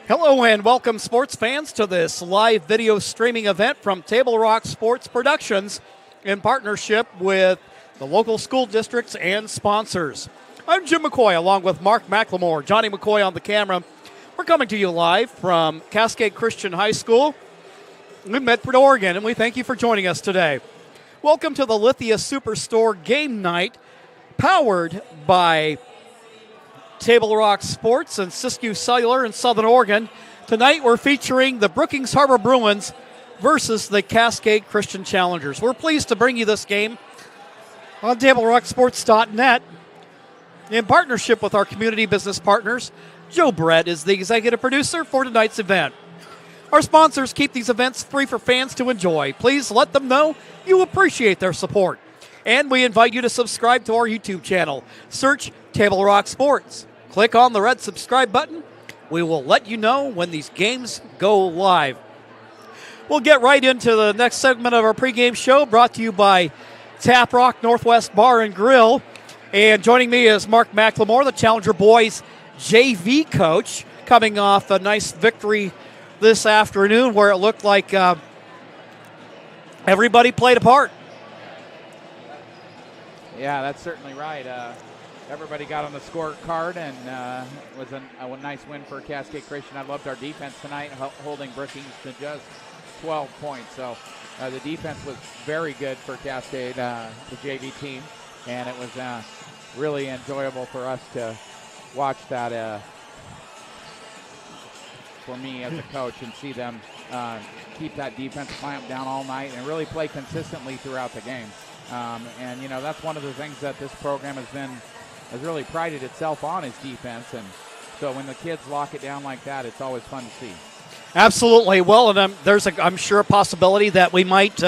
Hello and welcome, sports fans, to this live video streaming event from Table Rock Sports Productions in partnership with the local school districts and sponsors. I'm Jim McCoy along with Mark McLemore, Johnny McCoy on the camera. We're coming to you live from Cascade Christian High School in Medford, Oregon, and we thank you for joining us today. Welcome to the Lithia Superstore Game Night, powered by Table Rock Sports and Siskiyou Cellular in Southern Oregon. Tonight we're featuring the Brookings Harbor Bruins versus the Cascade Christian Challengers. We're pleased to bring you this game on TableRockSports.net in partnership with our community business partners. Joe Brett is the executive producer for tonight's event. Our sponsors keep these events free for fans to enjoy. Please let them know you appreciate their support. And we invite you to subscribe to our YouTube channel. Search Table Rock Sports. Click on the red subscribe button. We will let you know when these games go live. We'll get right into the next segment of our pregame show, brought to you by Tap Rock Northwest Bar and Grill. And joining me is Mark McLemore, the Challenger Boys JV coach, coming off a nice victory this afternoon where it looked like everybody played a part. Yeah, that's certainly right. Everybody got on the scorecard, and it was a nice win for Cascade Christian. I loved our defense tonight, holding Brookings to just 12 points. So the defense was very good for Cascade, the JV team, and it was really enjoyable for us to watch that for me as a coach and see them keep that defense clamped down all night and really play consistently throughout the game. And, you know, that's one of the things that this program has really prided itself on, is defense. And so when the kids lock it down like that, it's always fun to see. Absolutely. Well, and there's, I'm sure, a possibility that we might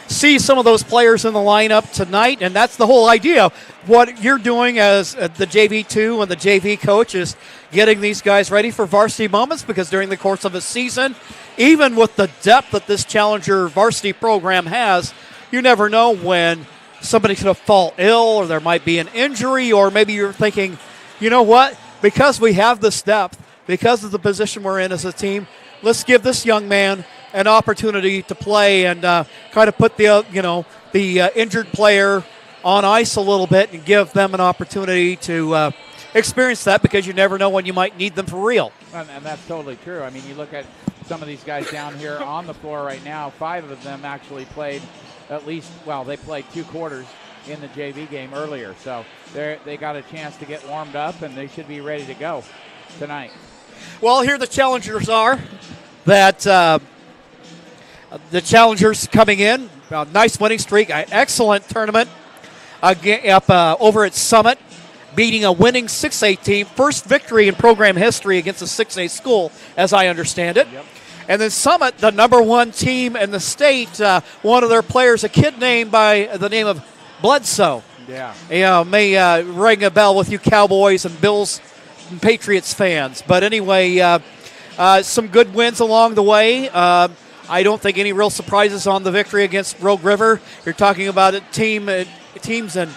see some of those players in the lineup tonight, and that's the whole idea. What you're doing as the JV2 and the JV coach is getting these guys ready for varsity moments, because during the course of a season, even with the depth that this Challenger varsity program has, you never know when somebody's going to fall ill, or there might be an injury, or maybe you're thinking, you know what, because we have this depth, because of the position we're in as a team, let's give this young man an opportunity to play and kind of put the injured player on ice a little bit and give them an opportunity to experience that, because you never know when you might need them for real. And that's totally true. I mean, you look at some of these guys down here on the floor right now, 5 of them actually played they played 2 quarters in the JV game earlier. So they got a chance to get warmed up, and they should be ready to go tonight. Well, here the Challengers are. The Challengers coming in, a nice winning streak, an excellent tournament up over at Summit, beating a winning 6A team. First victory in program history against a 6A school, as I understand it. Yep. And then Summit, the #1 team in the state, one of their players, a kid named by the name of Bledsoe. Yeah. May ring a bell with you Cowboys and Bills and Patriots fans. But anyway, some good wins along the way. I don't think any real surprises on the victory against Rogue River. You're talking about teams in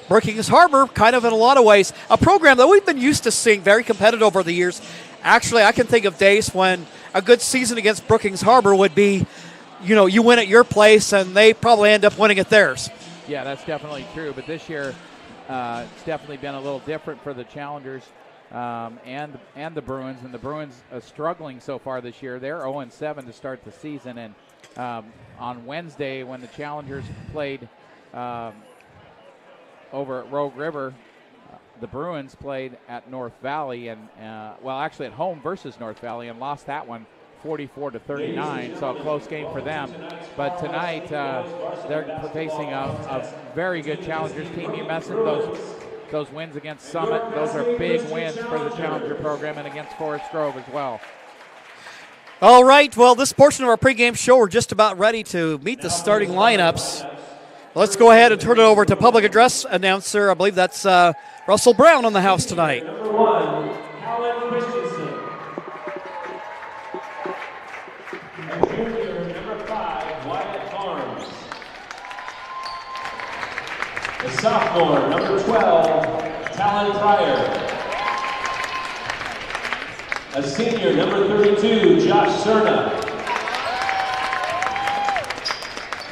Brookings Harbor, kind of in a lot of ways. A program that we've been used to seeing very competitive over the years. Actually, I can think of days when a good season against Brookings Harbor would be, you win at your place and they probably end up winning at theirs. Yeah, that's definitely true. But this year, it's definitely been a little different for the Challengers and the Bruins. And the Bruins are struggling so far this year. They're 0-7 to start the season. And on Wednesday, when the Challengers played over at Rogue River, the Bruins played at North Valley actually at home versus North Valley, and lost that one 44-39. So a close game for them. But tonight they're facing a very good Challengers team. You mentioned those wins against Summit. Those are big wins for the Challenger program, and against Forest Grove as well. All right. Well, this portion of our pregame show, we're just about ready to meet the starting lineups. Let's go ahead and turn it over to public address announcer. I believe that's Russell Brown on the house tonight. Number 1, Alan Christensen. And junior, number 5, Wyatt Farms. The sophomore, number 12, Talon Pryor. A senior, number 32, Josh Cerna.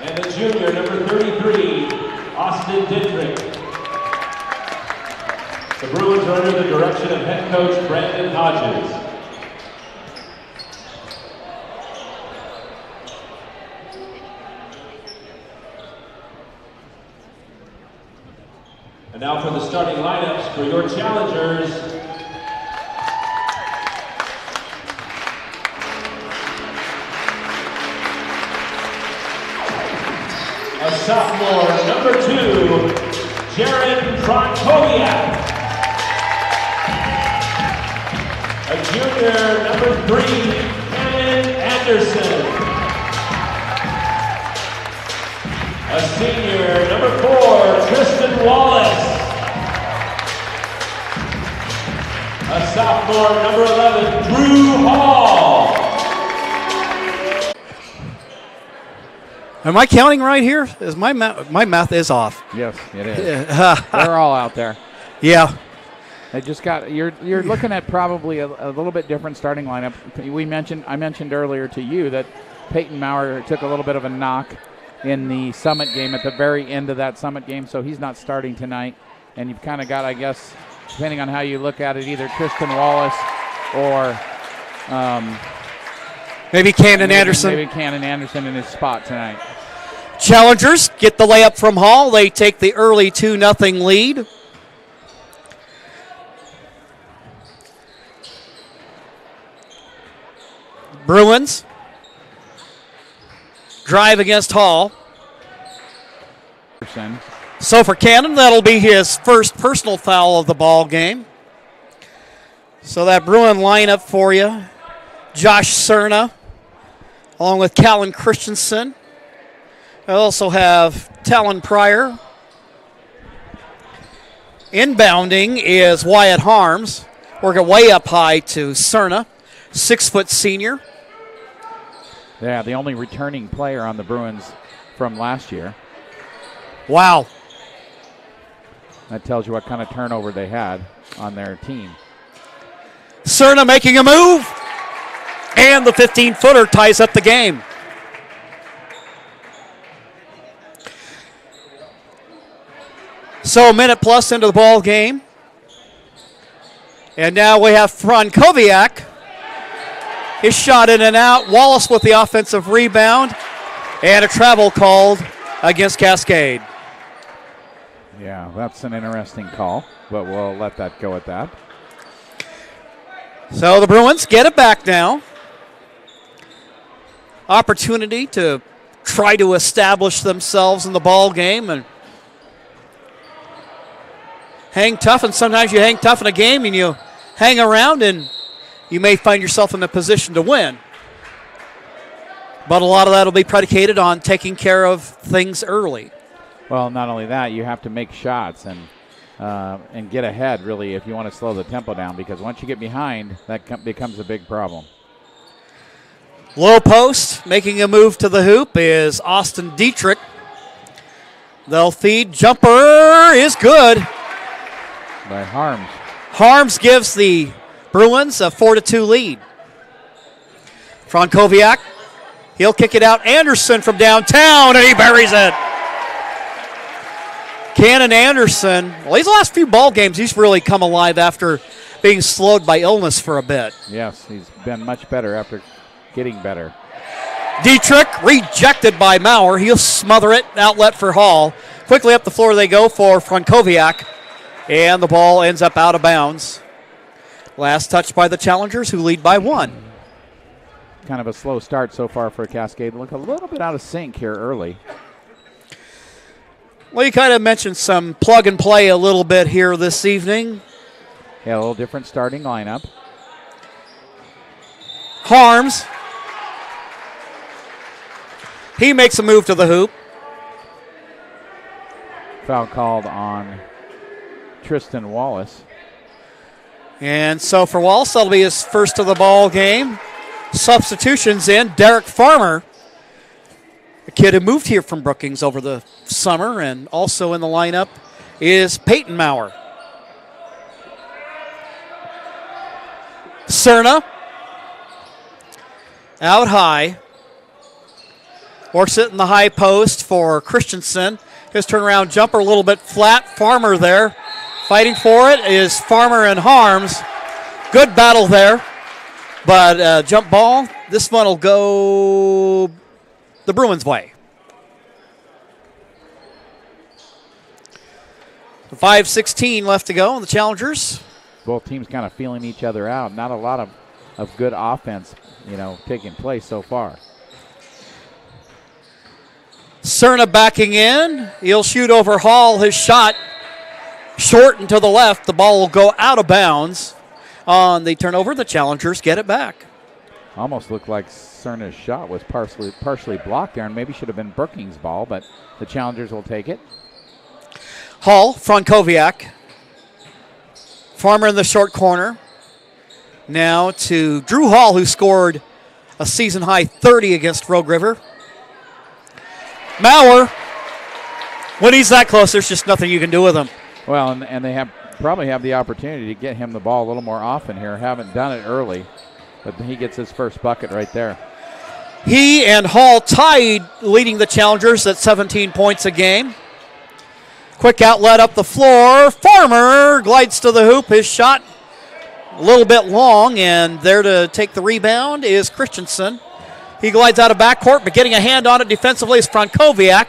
And a junior, number 33, Austin Dietrich. The Bruins are under the direction of head coach Brandon Hodges. And now for the starting lineups for your challengers. A sophomore, number 2, Jared Frankowiak. A junior, number 3, Cannon Anderson. A senior, number 4, Tristan Wallace. A sophomore, number 11, Drew Hall. Am I counting right here? Is my math is off. Yes, it is. They're all out there. Yeah. They just got you're looking at probably a little bit different starting lineup. I mentioned earlier to you that Peyton Maurer took a little bit of a knock in the Summit game at the very end of that Summit game, so he's not starting tonight. And you've kind of got, I guess, depending on how you look at it, either Tristan Wallace or maybe Cannon Anderson. Maybe Cannon Anderson in his spot tonight. Challengers get the layup from Hall. They take the early 2-0 lead. Bruins drive against Hall. So for Cannon, that'll be his first personal foul of the ball game. So that Bruin lineup for you: Josh Cerna, along with Callan Christensen. I also have Talon Pryor. Inbounding is Wyatt Harms, working way up high to Cerna, 6-foot senior. Yeah, the only returning player on the Bruins from last year. Wow. That tells you what kind of turnover they had on their team. Cerna making a move, and the 15-footer ties up the game. So a minute plus into the ball game. And now we have Frankowiak. His shot in and out. Wallace with the offensive rebound. And a travel called against Cascade. Yeah, that's an interesting call, but we'll let that go at that. So the Bruins get it back now. Opportunity to try to establish themselves in the ball game and hang tough. And sometimes you hang tough in a game and you hang around and you may find yourself in a position to win. But a lot of that will be predicated on taking care of things early. Well, not only that, you have to make shots and get ahead, really, if you want to slow the tempo down, because once you get behind, that becomes a big problem. Low post, making a move to the hoop, is Austin Dietrich. They'll feed. Jumper is good. By Harms. Harms gives the Bruins a 4-2 lead. Frankowiak, he'll kick it out. Anderson from downtown, and he buries it. Cannon Anderson, well, these last few ball games, he's really come alive after being slowed by illness for a bit. Yes, he's been much better after getting better. Dietrich rejected by Maurer. He'll smother it. Outlet for Hall. Quickly up the floor they go for Frankowiak. And the ball ends up out of bounds. Last touch by the Challengers, who lead by 1. Kind of a slow start so far for Cascade. Look a little bit out of sync here early. Well, you kind of mentioned some plug and play a little bit here this evening. Yeah, a little different starting lineup. Harms. He makes a move to the hoop. Foul called on Tristan Wallace. And so for Wallace, that'll be his first of the ball game. Substitutions in. Derek Farmer, a kid who moved here from Brookings over the summer, and also in the lineup is Peyton Maurer. Cerna. Out high. Works it in the high post for Christensen. His turnaround jumper a little bit flat. Farmer there. Fighting for it is Farmer and Harms. Good battle there. But jump ball, this one will go the Bruins' way. 5:16 left to go on the Challengers. Both teams kind of feeling each other out. Not a lot of good offense, taking place so far. Cerna backing in. He'll shoot over Hall. His shot short and to the left. The ball will go out of bounds. On the turnover, the Challengers get it back. Almost looked like Cerna's shot was partially blocked there, and maybe should have been Brookings' ball, but the Challengers will take it. Hall, Frankowiak. Farmer in the short corner. Now to Drew Hall, who scored a season-high 30 against Rogue River. Maurer, when he's that close, there's just nothing you can do with him. Well, and they probably have the opportunity to get him the ball a little more often here. Haven't done it early, but he gets his first bucket right there. He and Hall tied, leading the Challengers at 17 points a game. Quick outlet up the floor. Farmer glides to the hoop. His shot a little bit long, and there to take the rebound is Christensen. He glides out of backcourt, but getting a hand on it defensively is Frankowiak.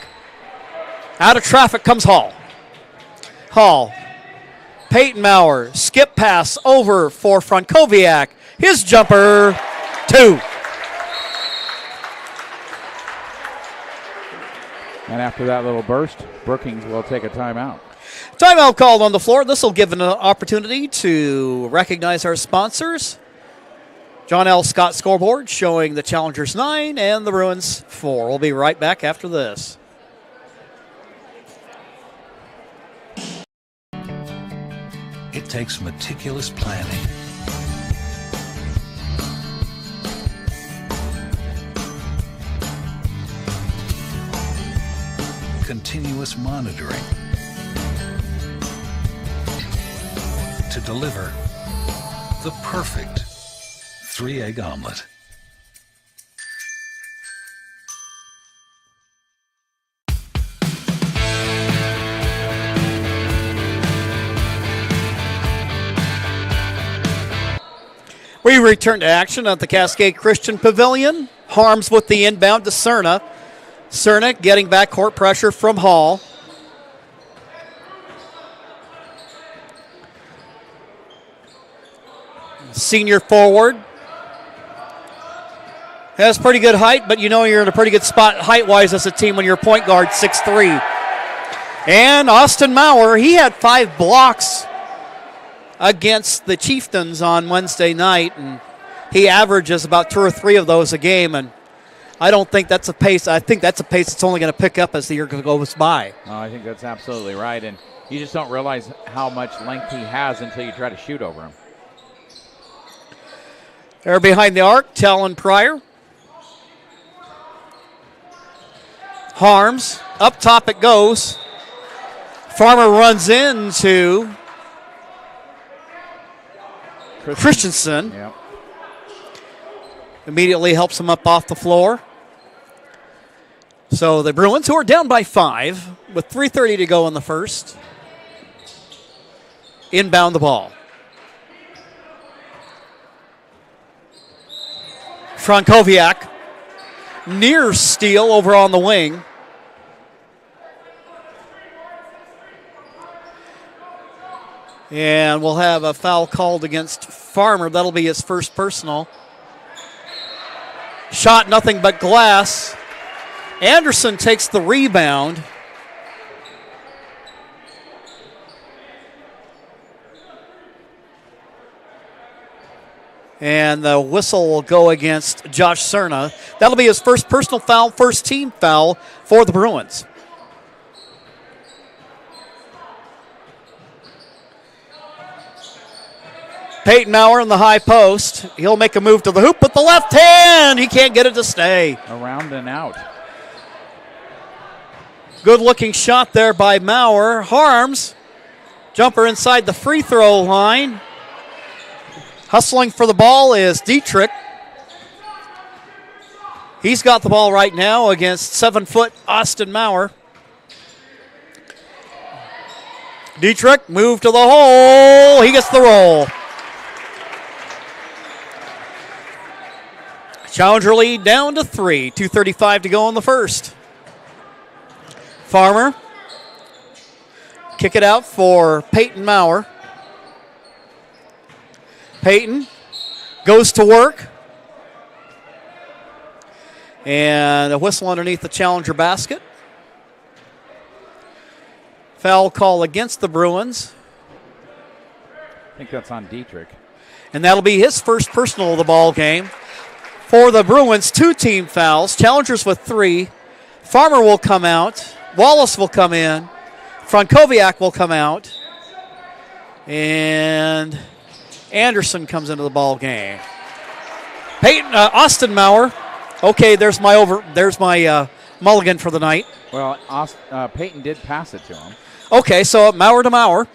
Out of traffic comes Hall. Hall. Peyton Maurer. Skip pass over for Frankowiak. His jumper, 2. And after that little burst, Brookings will take a timeout. Timeout called on the floor. This will give an opportunity to recognize our sponsors. John L. Scott scoreboard showing the Challengers 9 and the Bruins 4. We'll be right back after this. It takes meticulous planning, continuous monitoring to deliver the perfect 3-egg omelet. We return to action at the Cascade Christian Pavilion. Harms with the inbound to Cerna. Cerna getting backcourt pressure from Hall. Senior forward. Has pretty good height, but you're in a pretty good spot height-wise as a team when you're point guard, 6'3". And Austin Maurer, he had 5 blocks against the Chieftains on Wednesday night, and he averages about 2 or 3 of those a game, and I don't think that's a pace. I think that's a pace that's only going to pick up as the year goes by. Oh, I think that's absolutely right, and you just don't realize how much length he has until you try to shoot over him. There behind the arc, Talon Pryor. Harms, up top it goes. Farmer runs into Christensen. Yep. Immediately helps him up off the floor. So the Bruins, who are down by 5 with 3:30 to go in the first, inbound the ball. Frankowiak, near steal over on the wing. And we'll have a foul called against Farmer. That'll be his first personal. Shot nothing but glass. Anderson takes the rebound. And the whistle will go against Josh Cerna. That'll be his first personal foul, first team foul for the Bruins. Peyton Maurer in the high post. He'll make a move to the hoop with the left hand. He can't get it to stay. Around and out. Good looking shot there by Maurer. Harms, jumper inside the free throw line. Hustling for the ball is Dietrich. He's got the ball right now against 7-foot Austin Maurer. Dietrich, move to the hole. He gets the roll. Challenger lead down to 3. 2:35 to go in the first. Farmer. Kick it out for Peyton Maurer. Peyton goes to work. And a whistle underneath the Challenger basket. Foul call against the Bruins. I think that's on Dietrich. And that'll be his first personal of the ball game. For the Bruins, 2 team fouls. Challengers with 3. Farmer will come out. Wallace will come in. Frankowiak will come out. And Anderson comes into the ball game. Austin Maurer. Okay, there's my mulligan for the night. Well, Peyton did pass it to him. Okay, so Maurer to Maurer.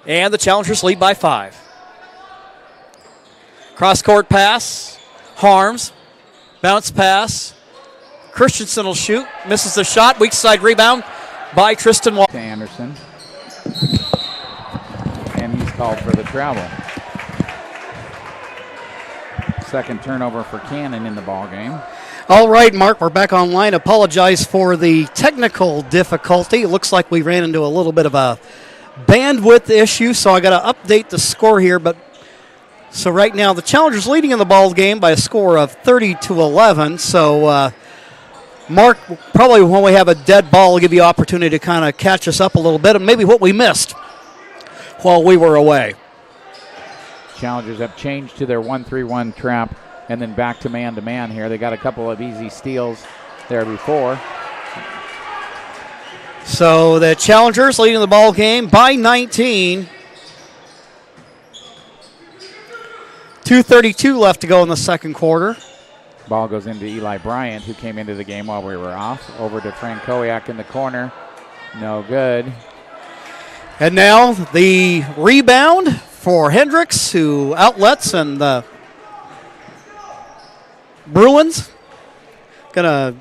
And the Challengers lead by 5. Cross-court pass. Harms. Bounce pass. Christensen will shoot. Misses the shot. Weak side rebound by Tristan Wallace. To Anderson. And he's called for the travel. Second turnover for Cannon in the ball game. All right, Mark, we're back online. Apologize for the technical difficulty. It looks like we ran into a little bit of a bandwidth issue, so I got to update the score here. But so right now, the Challengers leading in the ball game by a score of 30-11. So, Mark, probably when we have a dead ball, we'll give you an opportunity to kind of catch us up a little bit and maybe what we missed while we were away. Challengers have changed to their 1-3-1 trap and then back to man here. They got a couple of easy steals there before. So the Challengers leading the ball game by 19. 2:32 left to go in the second quarter. Ball goes into Eli Bryant, who came into the game while we were off. Over to Frankowiak in the corner. No good. And now the rebound for Hendricks, who outlets, and the Bruins going to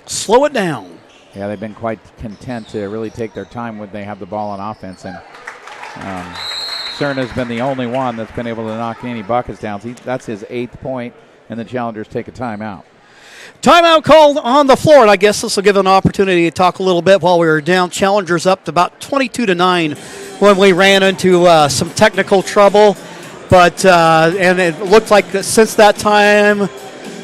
slow it down. Yeah, they've been quite content to really take their time when they have the ball on offense. And Cerna's been the only one that's been able to knock any buckets down. That's his 8th point, and the Challengers take a timeout. Timeout called on the floor, and I guess this will give an opportunity to talk a little bit while we were down. Challengers up to about 22-9 when we ran into some technical trouble. But and it looked like that since that time,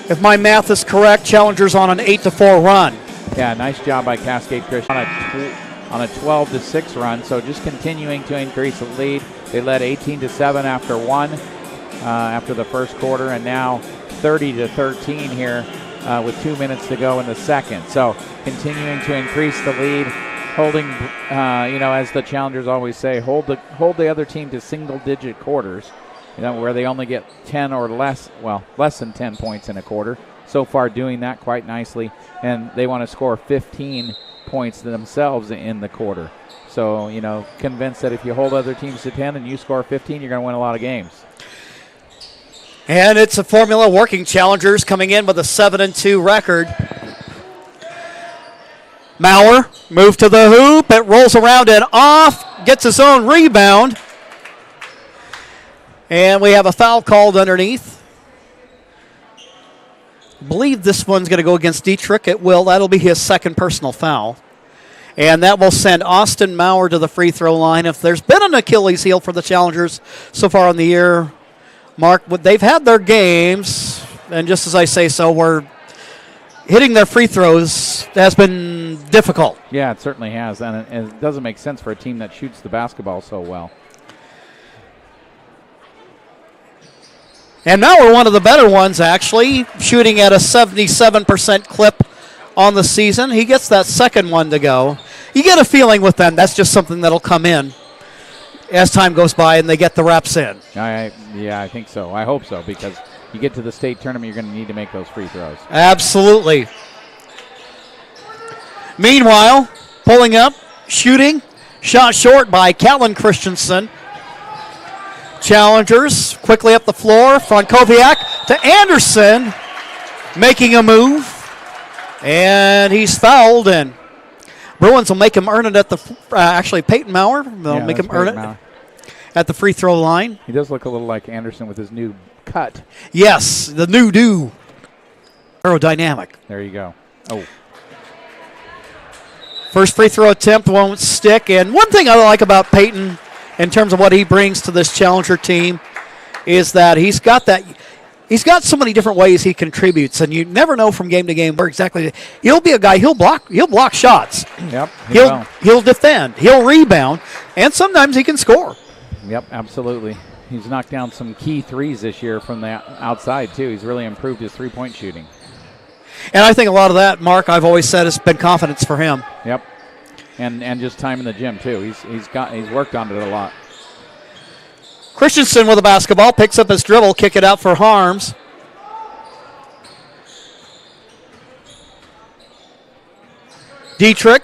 if my math is correct, Challengers on an 8-4 run. Yeah, nice job by Cascade Christian on a 12-6 run. So just continuing to increase the lead. They led 18-7 after the first quarter, and now 30-13 here with 2 minutes to go in the second. So continuing to increase the lead, holding, as the Challengers always say, hold the other team to single-digit quarters, where they only get 10 or less than 10 points in a quarter. So far doing that quite nicely, and they want to score 15 points themselves in the quarter. So, convinced that if you hold other teams to 10 and you score 15, you're going to win a lot of games. And it's a formula working. Challengers coming in with a 7-2 record. Maurer move to the hoop. It rolls around and off. Gets his own rebound. And we have a foul called underneath. I believe this one's going to go against Dietrich. It will. That'll be his second personal foul. And that will send Austin Maurer to the free throw line. If there's been an Achilles heel for the Challengers so far in the year, Mark, they've had their games, and just as I say so, we're hitting their free throws has been difficult. Yeah, it certainly has, and it doesn't make sense for a team that shoots the basketball so well. And now we're one of the better ones, actually, shooting at a 77% clip on the season. He gets that second one to go. You get a feeling with them, that's just something that'll come in as time goes by and they get the reps in. I think so. I hope so, because you get to the state tournament, you're going to need to make those free throws. Absolutely. Meanwhile, pulling up, shooting, shot short by Callan Christensen. Challengers quickly up the floor. Frankowiak to Anderson, making a move. And he's fouled, and Bruins will make him earn it at the actually Peyton Maurer. They'll make him earn it at the free throw line. He does look a little like Anderson with his new cut. Yes, the new do. Aerodynamic. There you go. Oh. First free throw attempt won't stick. And one thing I like about Peyton in terms of what he brings to this Challenger team is that he's got so many different ways he contributes, and you never know from game to game where exactly. He'll be a guy. He'll block shots. Yep. He'll defend. He'll rebound, and sometimes he can score. Yep, absolutely. He's knocked down some key threes this year from the outside too. He's really improved his three-point shooting. And I think a lot of that, Mark, I've always said, has been confidence for him. Yep. And just time in the gym too. He's worked on it a lot. Christensen with the basketball, picks up his dribble, kick it out for Harms. Dietrich,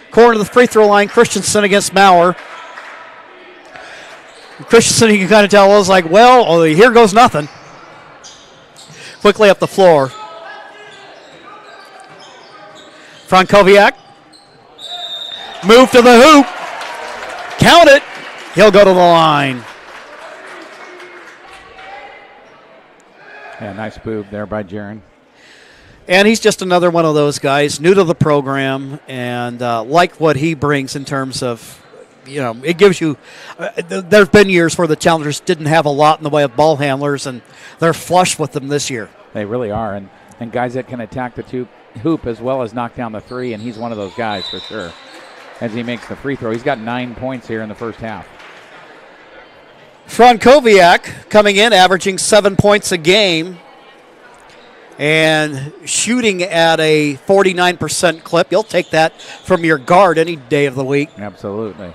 corner of the free throw line, Christensen against Maurer. Christensen, you can kind of tell, was like, well, here goes nothing. Quickly up the floor. Frankowiak. Move to the hoop. Count it. He'll go to the line. Yeah, nice move there by Jaron. And he's just another one of those guys, new to the program, and like what he brings in terms of, it gives you, there's been years where the Challengers didn't have a lot in the way of ball handlers, and they're flush with them this year. They really are, and guys that can attack the hoop as well as knock down the three, and he's one of those guys for sure. As he makes the free throw, he's got 9 points here in the first half. Frankowiak coming in, averaging 7 points a game and shooting at a 49% clip. You'll take that from your guard any day of the week. Absolutely.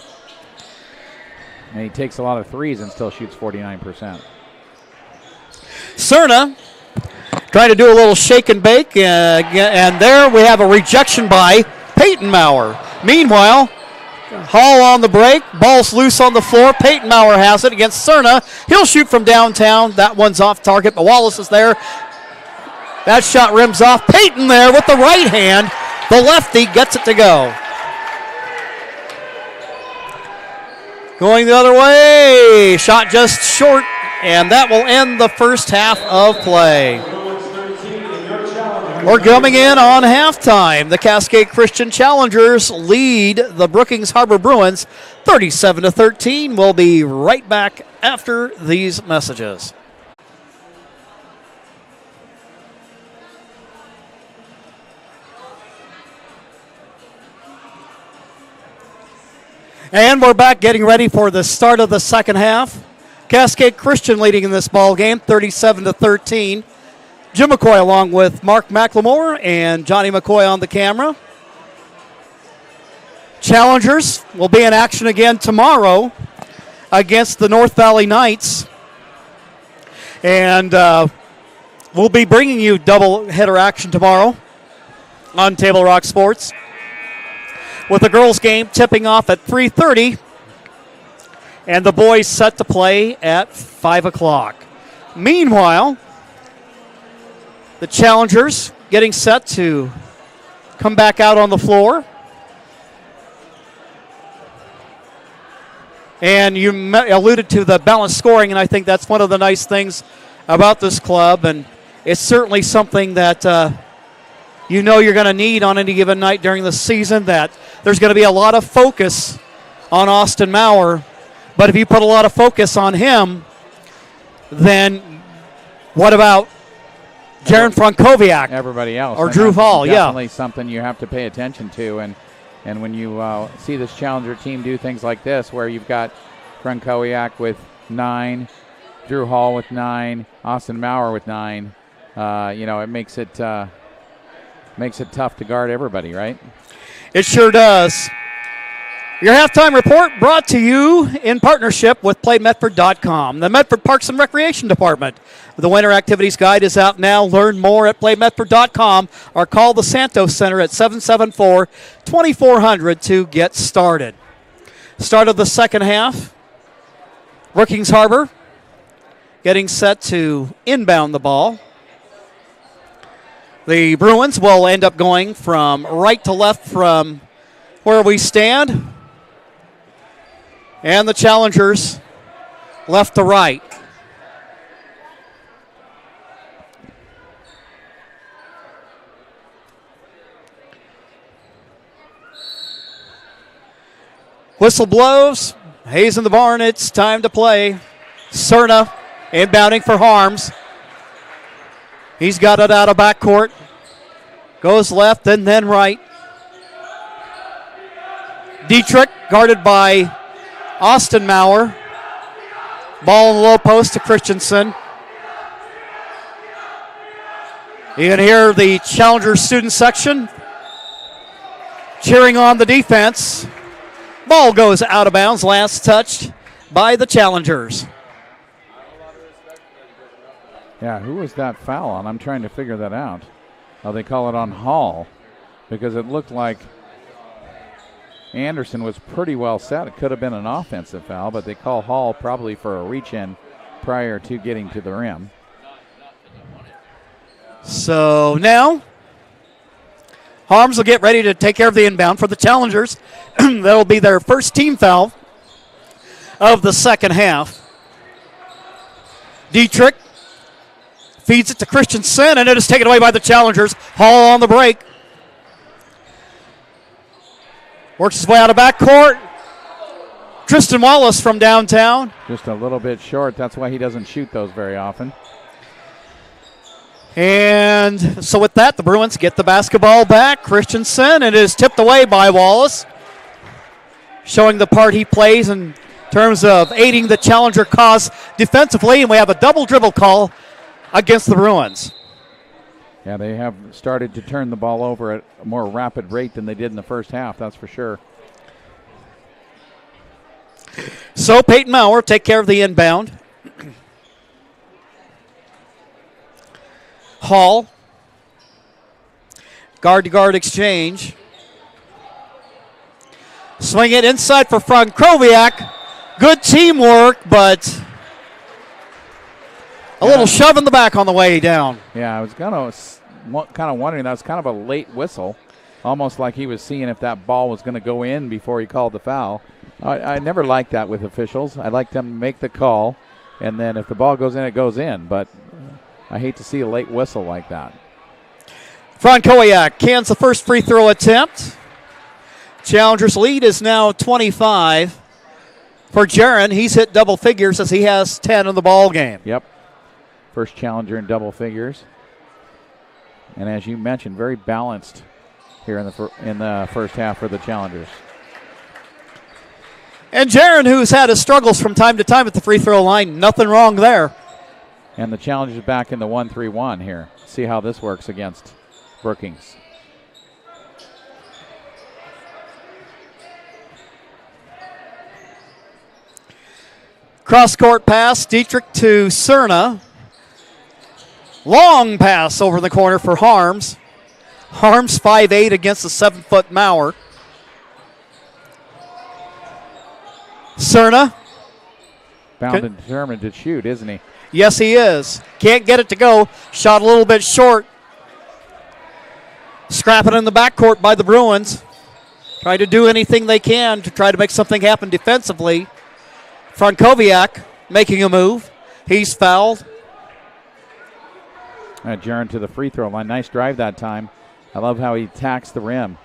And he takes a lot of threes and still shoots 49%. Cerna trying to do a little shake and bake, and there we have a rejection by Peyton Maurer. Meanwhile, Hall on the break, ball's loose on the floor. Peyton Maurer has it against Cerna. He'll shoot from downtown. That one's off target, but Wallace is there. That shot rims off. Peyton there with the right hand. The lefty gets it to go. Going the other way. Shot just short, and that will end the first half of play. We're coming in on halftime. The Cascade Christian Challengers lead the Brookings Harbor Bruins 37-13. We'll be right back after these messages. And we're back getting ready for the start of the second half. Cascade Christian leading in this ball game 37-13. Jim McCoy along with Mark McLemore and Johnny McCoy on the camera. Challengers will be in action again tomorrow against the North Valley Knights. And we'll be bringing you double header action tomorrow on Table Rock Sports, with the girls' game tipping off at 3:30 and the boys set to play at 5 o'clock. Meanwhile, the Challengers getting set to come back out on the floor. And you alluded to the balanced scoring, and I think that's one of the nice things about this club, and it's certainly something that you're going to need on any given night during the season, that there's going to be a lot of focus on Austin Maurer, but if you put a lot of focus on him, then what about Jaron Frankowiak? Everybody else. Or Drew Hall, definitely something you have to pay attention to, and when you see this Challenger team do things like this, where you've got Frankowiak with 9, Drew Hall with 9, Austin Maurer with 9, it makes it tough to guard everybody, right? It sure does. Your halftime report brought to you in partnership with PlayMedford.com, the Medford Parks and Recreation Department. The Winter Activities Guide is out now. Learn more at PlayMedford.com or call the Santos Center at 774-2400 to get started. Start of the second half. Brookings Harbor getting set to inbound the ball. The Bruins will end up going from right to left from where we stand. And the Challengers left to right. Whistle blows. Hayes in the barn. It's time to play. Cerna inbounding for Harms. He's got it out of backcourt. Goes left and then right. Dietrich guarded by Austin Maurer. Ball in the low post to Christensen. You can hear the Challenger student section cheering on the defense. Ball goes out of bounds. Last touched by the Challengers. Yeah, who was that foul on? I'm trying to figure that out. Oh, they call it on Hall because it looked like Anderson was pretty well set. It could have been an offensive foul, but they call Hall probably for a reach-in prior to getting to the rim. So now, Harms will get ready to take care of the inbound for the Challengers. That'll be their first team foul of the second half. Dietrich feeds it to Christensen, and it is taken away by the Challengers. Hall on the break. Works his way out of backcourt. Tristan Wallace from downtown. Just a little bit short. That's why he doesn't shoot those very often. And so with that, the Bruins get the basketball back. Christensen, and it is tipped away by Wallace, showing the part he plays in terms of aiding the Challenger cause defensively. And we have a double dribble call against the Bruins. Yeah, they have started to turn the ball over at a more rapid rate than they did in the first half, that's for sure. So Peyton Maurer take care of the inbound. Hall. Guard-to-guard exchange. Swing it inside for Frankowiak. Good teamwork, but a little shove in the back on the way down. Yeah, I was kind of wondering. That was kind of a late whistle, almost like he was seeing if that ball was going to go in before he called the foul. I never like that with officials. I like them to make the call, and then if the ball goes in, it goes in. But I hate to see a late whistle like that. Frankowiak cans the first free throw attempt. Challengers lead is now 25. For Jaron, he's hit double figures as he has 10 in the ball game. Yep. First Challenger in double figures. And as you mentioned, very balanced here in the first half for the Challengers. And Jaron, who's had his struggles from time to time at the free throw line, nothing wrong there. And the Challengers back in the 1-3-1 here. See how this works against Brookings. Cross-court pass, Dietrich to Cerna. Long pass over the corner for Harms. Harms 5'8" against the 7-foot Maurer. Cerna. Bound and determined to shoot, isn't he? Yes, he is. Can't get it to go. Shot a little bit short. Scrapping in the backcourt by the Bruins. Try to do anything they can to try to make something happen defensively. Frankowiak making a move. He's fouled. Jaron to the free throw line. Nice drive that time. I love how he attacks the rim.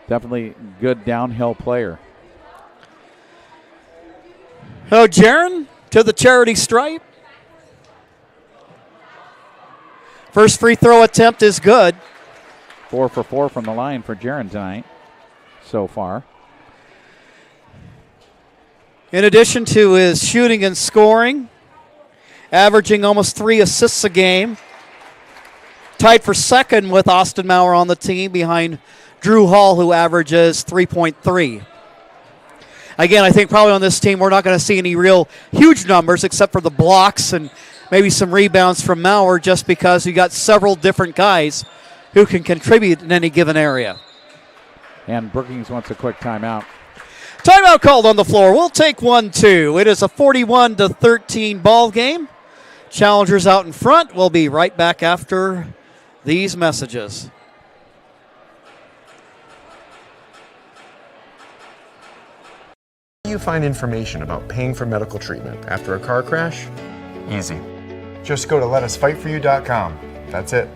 Definitely good downhill player. Oh, Jaron to the charity stripe. First free throw attempt is good. 4 for 4 from the line for Jaron tonight so far. In addition to his shooting and scoring, averaging almost 3 assists a game. Tied for second with Austin Maurer on the team behind Drew Hall, who averages 3.3. Again, I think probably on this team we're not going to see any real huge numbers except for the blocks and maybe some rebounds from Maurer, just because you got several different guys who can contribute in any given area. And Brookings wants a quick timeout. Timeout called on the floor. We'll take 1-2. It is a 41-13 ball game. Challengers out in front. We'll be right back after these messages. You find information about paying for medical treatment after a car crash? Easy. Just go to letusfightforyou.com. That's it.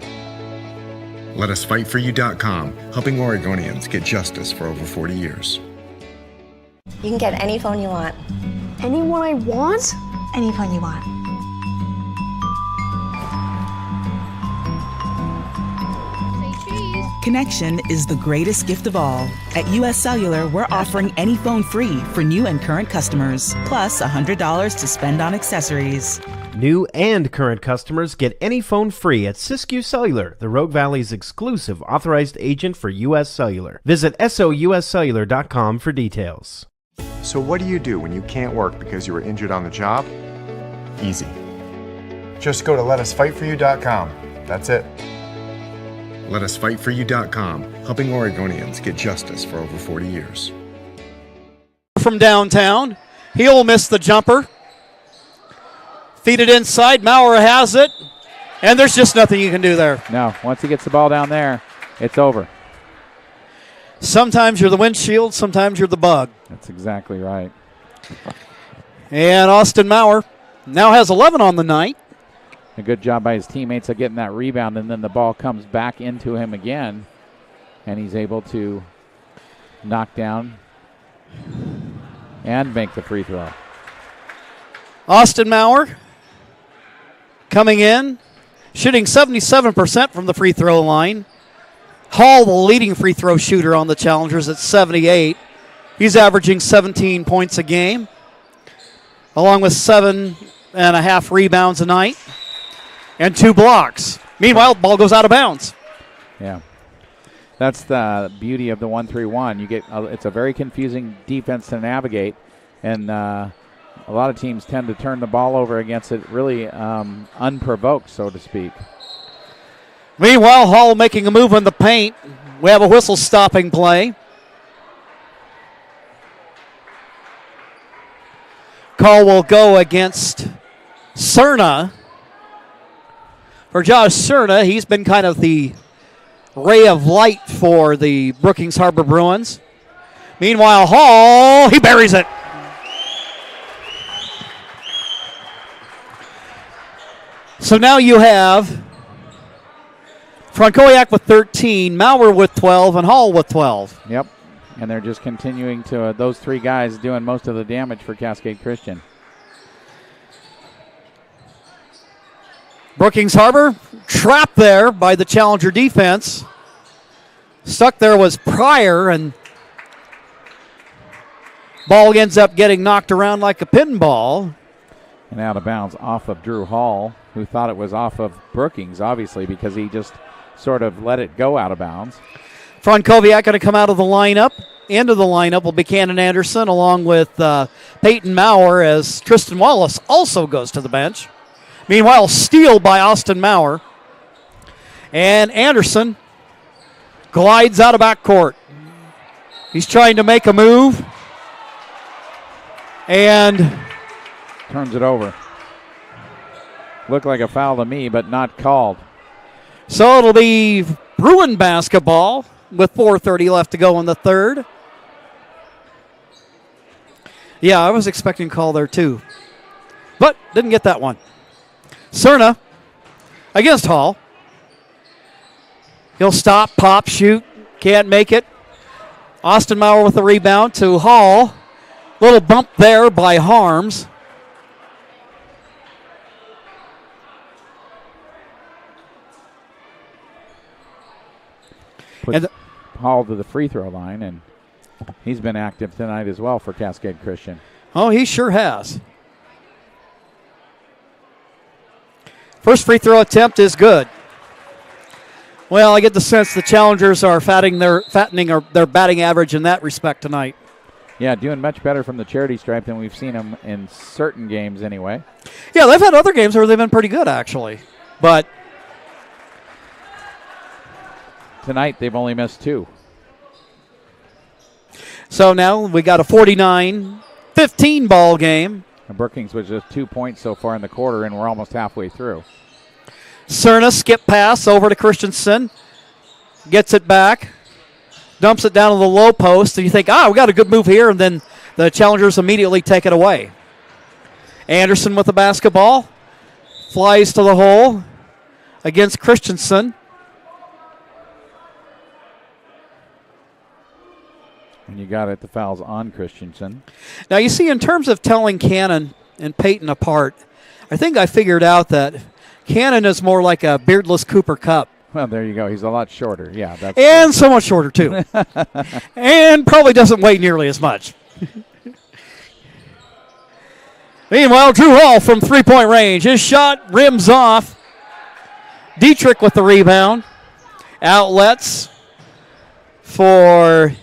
Letusfightforyou.com, helping Oregonians get justice for over 40 years. You can get any phone you want. Any one I want? Any phone you want. Connection is the greatest gift of all. At US Cellular, we're offering any phone free for new and current customers, plus $100 to spend on accessories. New and current customers get any phone free at Siskiyou Cellular, the Rogue Valley's exclusive authorized agent for US Cellular. Visit souscellular.com for details. So what do you do when you can't work because you were injured on the job? Easy. Just go to letusfightforyou.com. That's it. Letusfightforyou.com, helping Oregonians get justice for over 40 years. From downtown, he'll miss the jumper. Feed it inside. Maurer has it. And there's just nothing you can do there. No, once he gets the ball down there, it's over. Sometimes you're the windshield, sometimes you're the bug. That's exactly right. And Austin Maurer now has 11 on the night. A good job by his teammates of getting that rebound, and then the ball comes back into him again, and he's able to knock down and make the free throw. Austin Maurer coming in, shooting 77% from the free throw line. Hall, the leading free throw shooter on the Challengers at 78. He's averaging 17 points a game, along with 7.5 rebounds a night and 2 blocks. Meanwhile, the ball goes out of bounds. Yeah. That's the beauty of the 1-3-1. You get it's a very confusing defense to navigate, and a lot of teams tend to turn the ball over against it really unprovoked, so to speak. Meanwhile, Hall making a move in the paint. We have a whistle stopping play. Call will go against Cerna. For Josh Cerna, he's been kind of the ray of light for the Brookings Harbor Bruins. Meanwhile, Hall, he buries it. So now you have Frankowiak with 13, Maurer with 12, and Hall with 12. Yep, and they're just continuing to, those 3 guys doing most of the damage for Cascade Christian. Brookings Harbor trapped there by the Challenger defense. Stuck there was Pryor, and ball ends up getting knocked around like a pinball. And out of bounds off of Drew Hall, who thought it was off of Brookings, obviously, because he just sort of let it go out of bounds. Frankowiak going to come out of the lineup. Into the lineup will be Cannon Anderson along with Peyton Maurer, as Tristan Wallace also goes to the bench. Meanwhile, steal by Austin Maurer. And Anderson glides out of backcourt. He's trying to make a move. And turns it over. Looked like a foul to me, but not called. So it'll be Bruin basketball with 4:30 left to go in the third. Yeah, I was expecting a call there too, but didn't get that one. Cerna against Hall. He'll stop, pop, shoot, can't make it. Austin Maurer with the rebound to Hall. Little bump there by Harms. Puts Hall to the free throw line, and he's been active tonight as well for Cascade Christian. Oh, he sure has. First free throw attempt is good. Well, I get the sense the Challengers are fattening their batting average in that respect tonight. Yeah, doing much better from the charity stripe than we've seen them in certain games anyway. Yeah, they've had other games where they've been pretty good, actually. But tonight they've only missed 2. So now we got a 49-15 ball game. Brookings was just 2 points so far in the quarter, and we're almost halfway through. Cerna skip pass over to Christensen. Gets it back. Dumps it down to the low post, and you think, we got a good move here, and then the challengers immediately take it away. Anderson with the basketball. Flies to the hole against Christensen. And you got it, the foul's on Christensen. Now, you see, in terms of telling Cannon and Peyton apart, I think I figured out that Cannon is more like a beardless Cooper Kupp. Well, there you go. He's a lot shorter. Yeah, that's and so much shorter, too. And probably doesn't weigh nearly as much. Meanwhile, Drew Hall from three-point range. His shot rims off. Dietrich with the rebound. Outlets for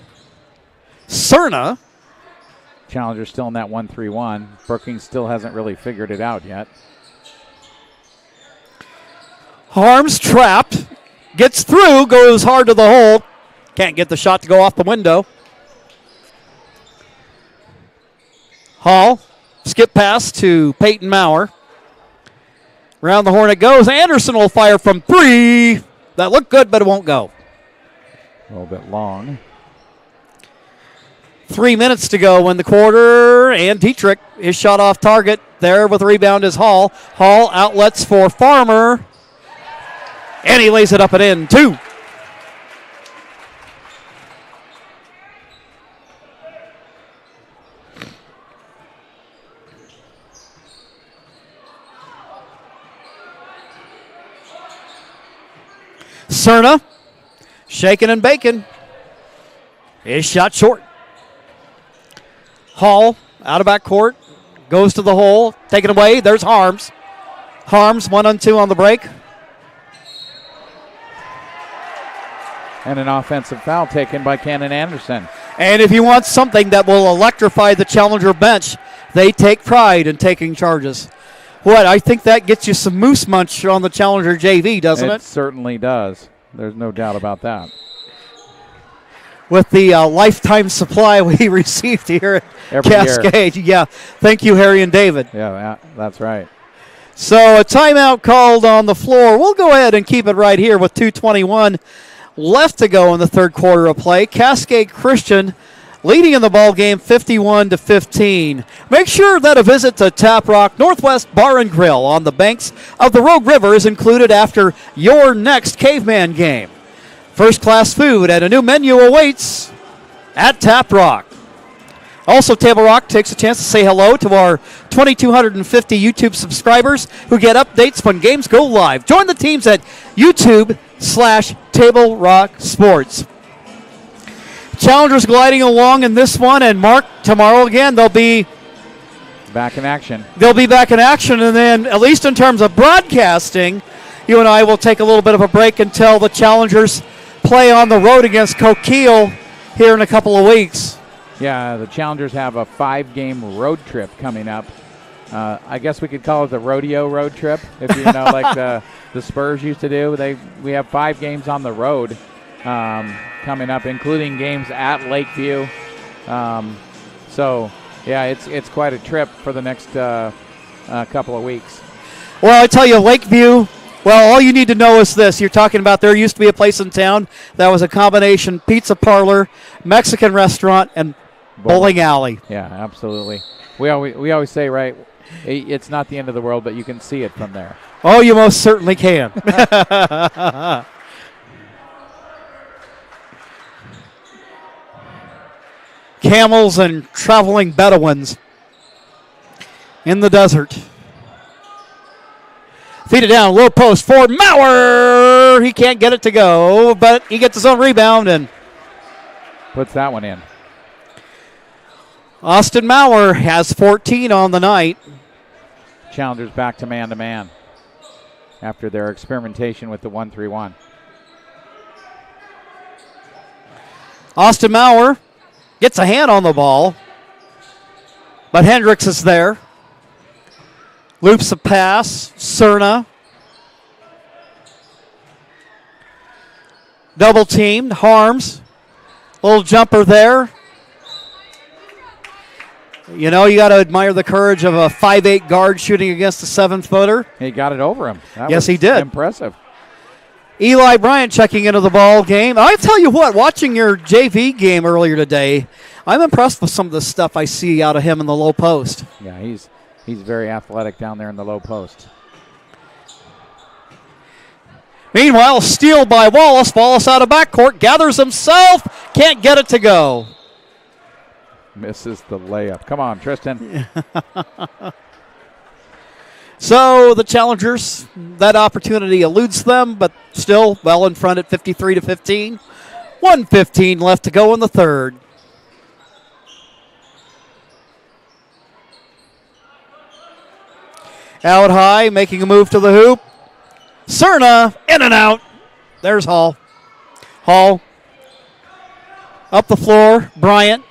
Cerna. Challenger still in that 1-3-1. Brookings still hasn't really figured it out yet. Harms trapped. Gets through, goes hard to the hole. Can't get the shot to go off the window. Hall, skip pass to Peyton Maurer. Around the horn it goes. Anderson will fire from three. That looked good, but it won't go. A little bit long. 3 minutes to go in the quarter, and Dietrich is shot off target. There with the rebound is Hall. Hall outlets for Farmer. And he lays it up and in. 2. Cerna, shaking and baking. His shot short. Hall out of backcourt, goes to the hole, taken away. There's Harms. Harms 1-on-2 on the break. And an offensive foul taken by Cannon Anderson. And if you want something that will electrify the Challenger bench, they take pride in taking charges. What, I think that gets you some moose munch on the Challenger JV, doesn't it? It certainly does. There's no doubt about that. With the lifetime supply we received here at Every Cascade. year. Yeah, thank you, Harry and David. Yeah, that's right. So a timeout called on the floor. We'll go ahead and keep it right here with 2:21 left to go in the third quarter of play. Cascade Christian leading in the ball game 51-15. Make sure that a visit to Tap Rock Northwest Bar and Grill on the banks of the Rogue River is included after your next caveman game. First-class food and a new menu awaits at Tap Rock. Also, Table Rock takes a chance to say hello to our 2,250 YouTube subscribers who get updates when games go live. Join the teams at YouTube/Table Rock Sports. Challengers gliding along in this one, and Mark, tomorrow again, they'll be back in action. They'll be back in action, and then, at least in terms of broadcasting, you and I will take a little bit of a break until the Challengers play on the road against Coquille here in a couple of weeks. Yeah, the Challengers have a 5-game road trip coming up. I guess we could call it the rodeo road trip, if you know, like the Spurs used to do. We have 5 games on the road coming up, including games at Lakeview. So, yeah, it's quite a trip for the next couple of weeks. Well, I tell you, Lakeview, well, all you need to know is this. You're talking about there used to be a place in town that was a combination pizza parlor, Mexican restaurant, and bowling alley. Yeah, absolutely. We always say, right, it's not the end of the world, but you can see it from there. Oh, you most certainly can. Camels and traveling Bedouins in the desert. Feed it down, low post for Maurer. He can't get it to go, but he gets his own rebound and puts that one in. Austin Maurer has 14 on the night. Challengers back to man after their experimentation with the 1-3-1. Austin Maurer gets a hand on the ball, but Hendricks is there. Loops a pass. Cerna. Double teamed. Harms. Little jumper there. You know, you got to admire the courage of a 5'8" guard shooting against a 7-footer. He got it over him. Yes, he did. Impressive. Eli Bryant checking into the ball game. I tell you what, watching your JV game earlier today, I'm impressed with some of the stuff I see out of him in the low post. Yeah, he's very athletic down there in the low post. Meanwhile, steal by Wallace. Wallace out of backcourt, gathers himself, can't get it to go. Misses the layup. Come on, Tristan. So the Challengers, that opportunity eludes them, but still well in front at 53-15. 1:15 left to go in the third. Out high, making a move to the hoop. Cerna, in and out. There's Hall. Hall. Up the floor, Bryant.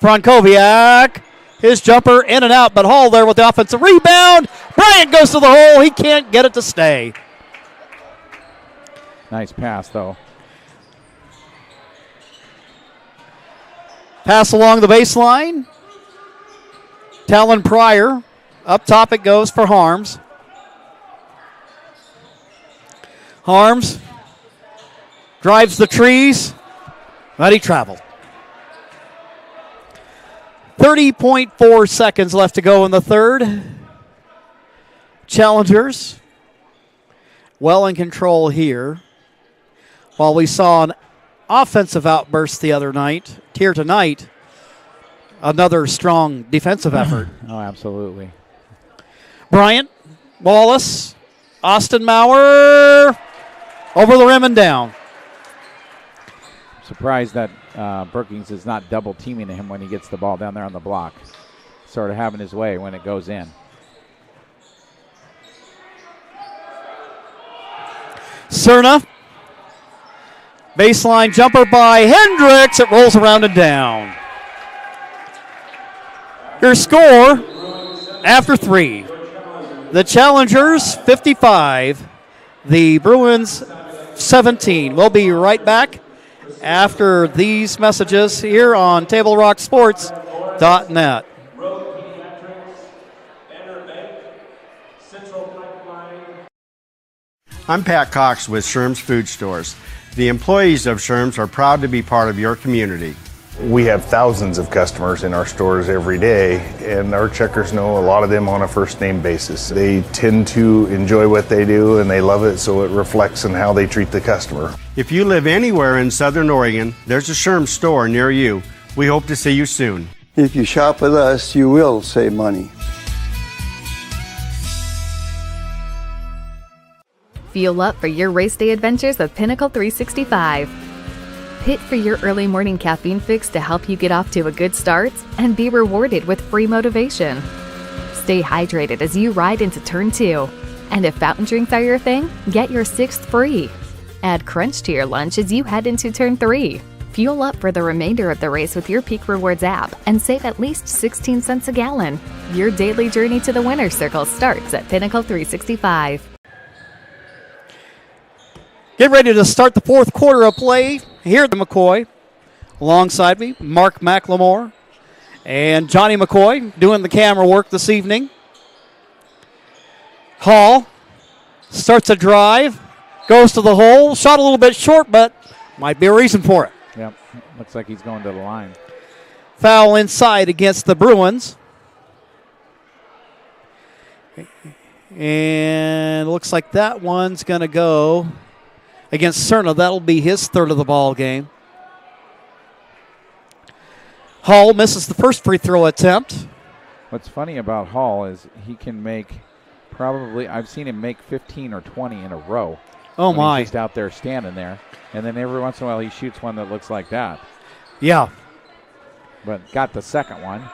Frankowiak. His jumper in and out, but Hall there with the offensive rebound. Bryant goes to the hole. He can't get it to stay. Nice pass, though. Pass along the baseline. Talon Pryor. Up top it goes for Harms. Harms drives the trees, but he traveled. 30.4 seconds left to go in the third. Challengers well in control here. While we saw an offensive outburst here tonight, another strong defensive effort. Oh, absolutely. Bryant, Wallace, Austin Maurer, over the rim and down. Surprised that Brookings is not double teaming him when he gets the ball down there on the block. Sort of having his way when it goes in. Cerna. Baseline jumper by Hendricks. It rolls around and down. Your score after 3. The Challengers 55. The Bruins 17. We'll be right back after these messages here on TableRockSports.net. I'm Pat Cox with Sherm's Food Stores. The employees of Sherm's are proud to be part of your community. We have thousands of customers in our stores every day, and our checkers know a lot of them on a first-name basis. They tend to enjoy what they do, and they love it, so it reflects in how they treat the customer. If you live anywhere in Southern Oregon, there's a Sherm's store near you. We hope to see you soon. If you shop with us, you will save money. Fuel up for your race day adventures with Pinnacle 365. Pit for your early morning caffeine fix to help you get off to a good start and be rewarded with free motivation. Stay hydrated as you ride into Turn 2. And if fountain drinks are your thing, get your 6th free. Add Crunch to your lunch as you head into Turn 3. Fuel up for the remainder of the race with your Peak Rewards app and save at least 16 cents a gallon. Your daily journey to the winner's circle starts at Pinnacle 365. Get ready to start the fourth quarter of play here at the McCoy. Alongside me, Mark McLemore and Johnny McCoy doing the camera work this evening. Hall starts a drive, goes to the hole, shot a little bit short, but might be a reason for it. Yep, looks like he's going to the line. Foul inside against the Bruins. And looks like that one's going to go against Cerna. That'll be his third of the ball game. Hall misses the first free throw attempt. What's funny about Hall is he can make probably, I've seen him make 15 or 20 in a row. Oh, my. He's just out there standing there. And then every once in a while he shoots one that looks like that. Yeah. But got the second one.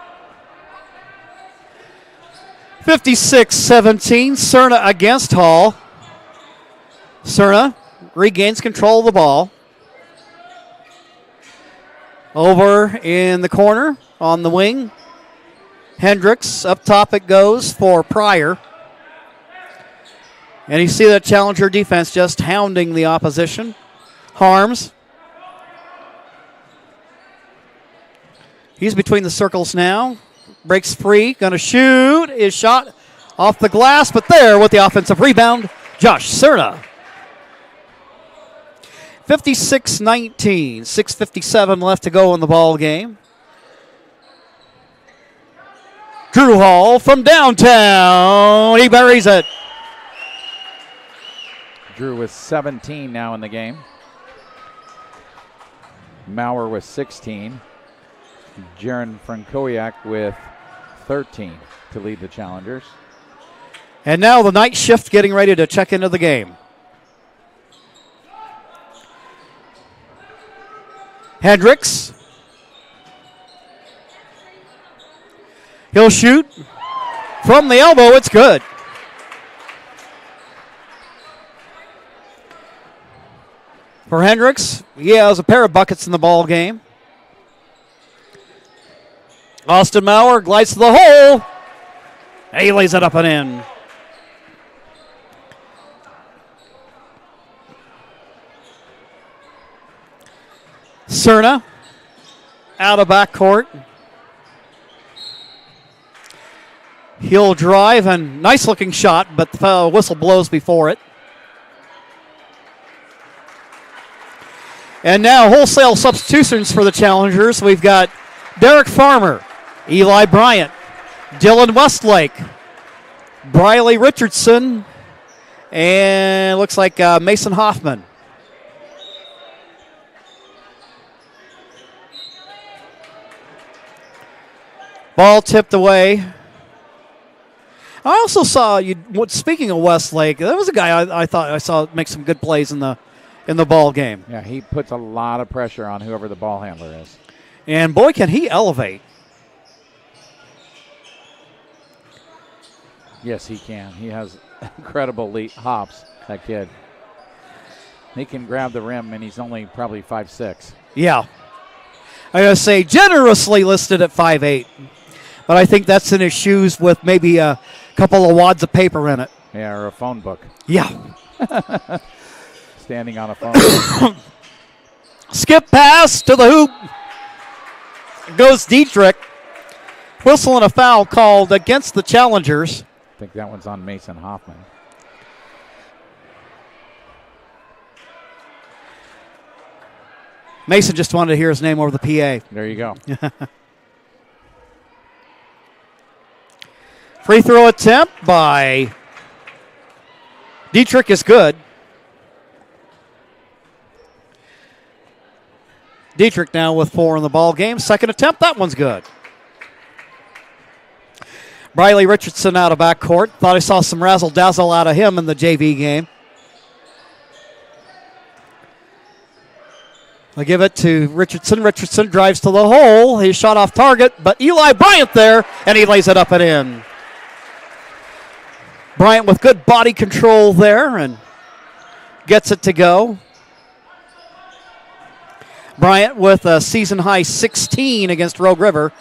56-17, Cerna against Hall. Cerna regains control of the ball. Over in the corner on the wing. Hendricks, up top it goes for Pryor. And you see that Challenger defense just hounding the opposition. Harms. He's between the circles now. breaks free, gonna shoot. His shot off the glass, but there with the offensive rebound, Josh Cerna. 56-19, 6:57 left to go in the ball game. Drew Hall from downtown. He buries it. Drew with 17 now in the game. Maurer with 16. Jaron Frankowiak with 13 to lead the challengers. And now the night shift getting ready to check into the game. Hendricks. He'll shoot from the elbow. It's good. For Hendricks, he has a pair of buckets in the ball game. Austin Maurer glides to the hole. And he lays it up and in. Cerna out of backcourt. He'll drive, and nice looking shot, but the whistle blows before it. And now wholesale substitutions for the challengers. We've got Derek Farmer, Eli Bryant, Dylan Westlake, Briley Richardson, and looks like Mason Hoffman. Ball tipped away. I also saw you. Speaking of Westlake, there was a guy I thought I saw make some good plays in the ball game. Yeah, he puts a lot of pressure on whoever the ball handler is. And boy, can he elevate. Yes, he can. He has incredible hops, that kid. He can grab the rim, and he's only probably 5'6". Yeah. I gotta say, generously listed at 5'8". But I think that's in his shoes with maybe a couple of wads of paper in it. Yeah, or a phone book. Yeah. Standing on a phone. Skip pass to the hoop. Goes Dietrich. Whistle and a foul called against the challengers. I think that one's on Mason Hoffman. Mason just wanted to hear his name over the PA. There you go. Free throw attempt by Dietrich is good. Dietrich now with 4 in the ball game. Second attempt, that one's good. Briley Richardson out of backcourt. Thought I saw some razzle-dazzle out of him in the JV game. I give it to Richardson. Richardson drives to the hole. He shot off target, but Eli Bryant there, and he lays it up and in. Bryant with good body control there and gets it to go. Bryant with a season-high 16 against Rogue River.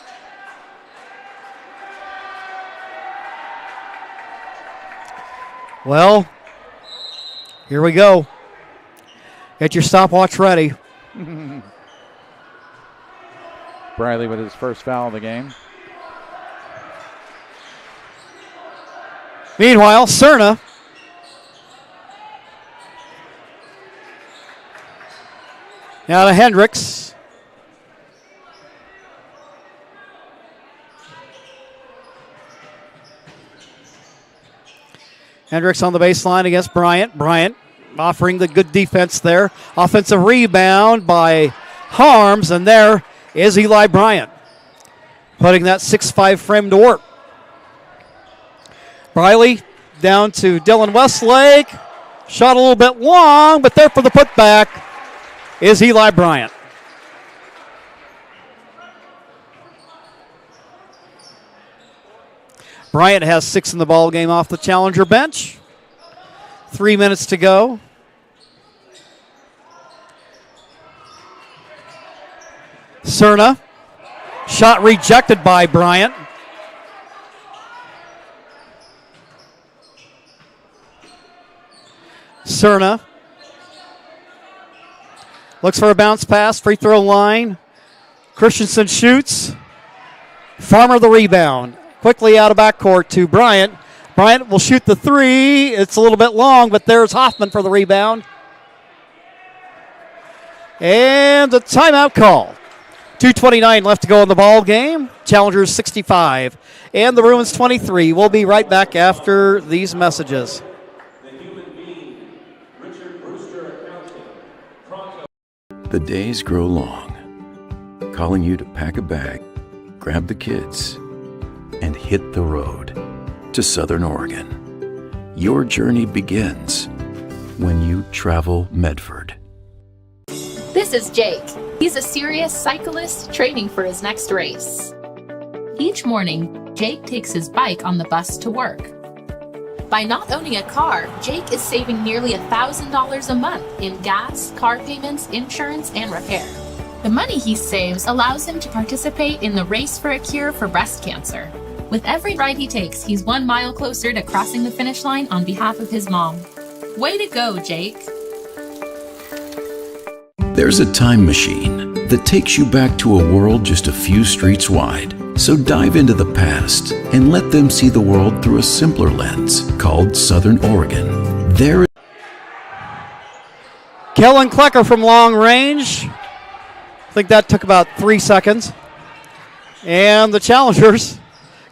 Well, here we go. Get your stopwatch ready. Briley with his first foul of the game. Meanwhile, Cerna now to Hendricks. Hendricks on the baseline against Bryant. Bryant offering the good defense there. Offensive rebound by Harms, and there is Eli Bryant, putting that 6'5" frame to work. Briley down to Dylan Westlake. Shot a little bit long, but there for the putback is Eli Bryant. Bryant has 6 in the ball game off the challenger bench. 3 minutes to go. Cerna. Shot rejected by Bryant. Cerna looks for a bounce pass, free throw line. Christensen shoots. Farmer the rebound. Quickly out of backcourt to Bryant. Bryant will shoot the three. It's a little bit long, but there's Hoffman for the rebound. And the timeout call. 2:29 left to go in the ball game. Challengers 65 and the Bruins 23. We'll be right back after these messages. The days grow long, calling you to pack a bag, grab the kids, and hit the road to Southern Oregon. Your journey begins when you travel Medford. This is Jake. He's a serious cyclist training for his next race. Each morning, Jake takes his bike on the bus to work. By not owning a car, Jake is saving nearly $1,000 a month in gas, car payments, insurance, and repair. The money he saves allows him to participate in the Race for a Cure for breast cancer. With every ride he takes, he's 1 mile closer to crossing the finish line on behalf of his mom. Way to go, Jake. There's a time machine that takes you back to a world just a few streets wide. So dive into the past and let them see the world through a simpler lens called Southern Oregon. There. Kellen Klecker from long range. I think that took about 3 seconds. And the Challengers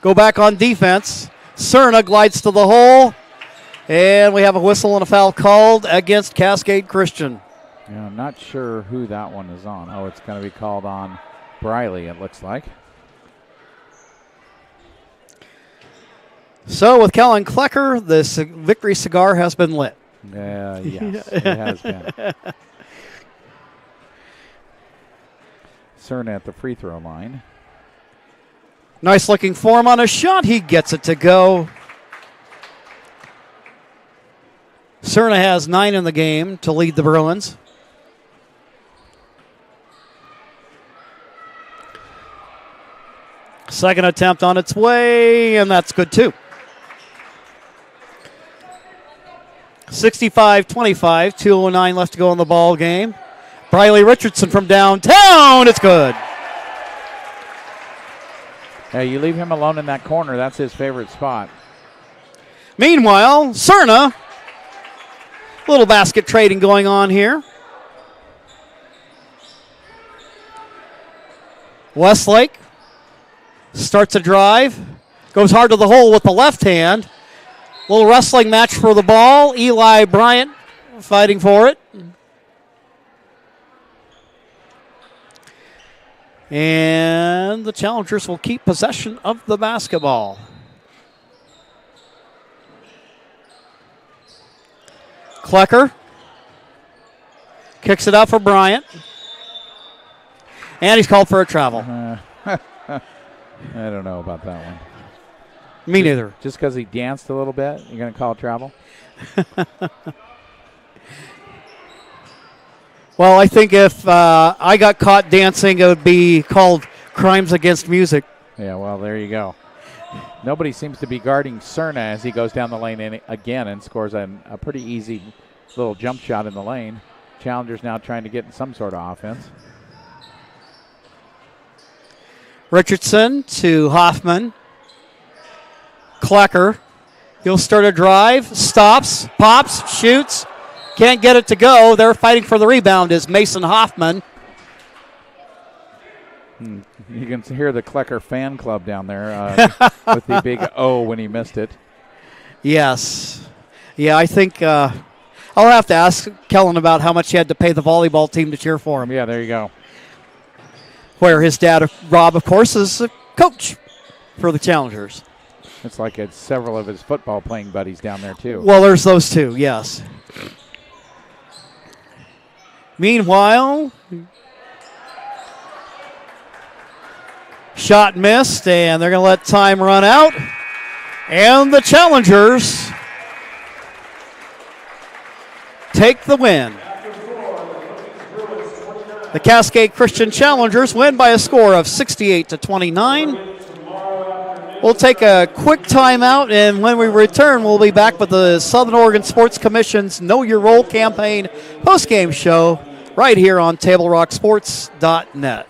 go back on defense. Cerna glides to the hole. And we have a whistle and a foul called against Cascade Christian. Yeah, I'm not sure who that one is on. Oh, it's going to be called on Briley, it looks like. So with Kellen Klecker, this victory cigar has been lit. Yes, it has been. Cerna at the free throw line. Nice looking form on a shot. He gets it to go. Cerna has 9 in the game to lead the Bruins. Second attempt on its way, and that's good too. 65-25, 2:09 left to go in the ball game. Briley Richardson from downtown, it's good. Hey, you leave him alone in that corner, that's his favorite spot. Meanwhile, Cerna, a little basket trading going on here. Westlake starts a drive, goes hard to the hole with the left hand. Little wrestling match for the ball. Eli Bryant fighting for it. And the Challengers will keep possession of the basketball. Klecker kicks it out for Bryant. And he's called for a travel. I don't know about that one. Me neither. Just because he danced a little bit, you're going to call travel? Well, I think if I got caught dancing, it would be called crimes against music. Yeah, well, there you go. Nobody seems to be guarding Cerna as he goes down the lane again and scores a pretty easy little jump shot in the lane. Challengers now trying to get in some sort of offense. Richardson to Hoffman. Klecker. He'll start a drive. Stops. Pops. Shoots. Can't get it to go. They're fighting for the rebound is Mason Hoffman. You can hear the Klecker fan club down there with the big O when he missed it. Yes. Yeah, I think I'll have to ask Kellen about how much he had to pay the volleyball team to cheer for him. Yeah, there you go. Where his dad, Rob, of course, is a coach for the Challengers. It's like it's several of his football playing buddies down there, too. Well, there's those two, yes. Meanwhile, shot missed, and they're going to let time run out. And the Challengers take the win. The Cascade Christian Challengers win by a score of 68-29. We'll take a quick timeout, and when we return, we'll be back with the Southern Oregon Sports Commission's Know Your Role campaign postgame show right here on TableRockSports.net.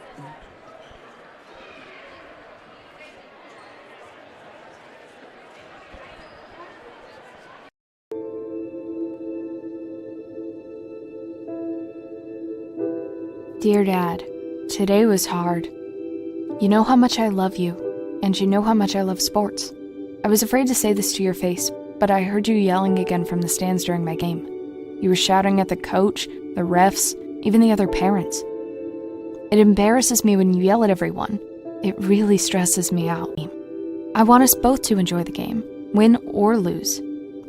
Dear Dad, today was hard. You know how much I love you, and you know how much I love sports. I was afraid to say this to your face, but I heard you yelling again from the stands during my game. You were shouting at the coach, the refs, even the other parents. It embarrasses me when you yell at everyone. It really stresses me out. I want us both to enjoy the game, win or lose.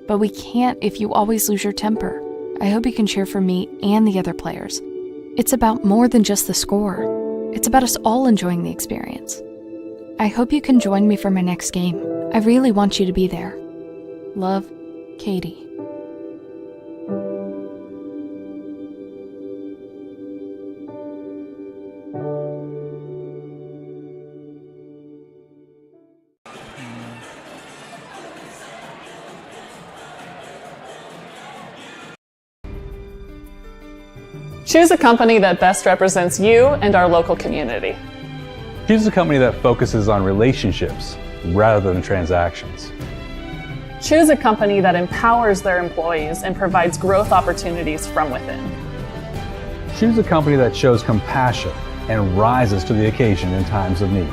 But we can't if you always lose your temper. I hope you can cheer for me and the other players. It's about more than just the score. It's about us all enjoying the experience. I hope you can join me for my next game. I really want you to be there. Love, Katie. Choose a company that best represents you and our local community. Choose a company that focuses on relationships rather than transactions. Choose a company that empowers their employees and provides growth opportunities from within. Choose a company that shows compassion and rises to the occasion in times of need.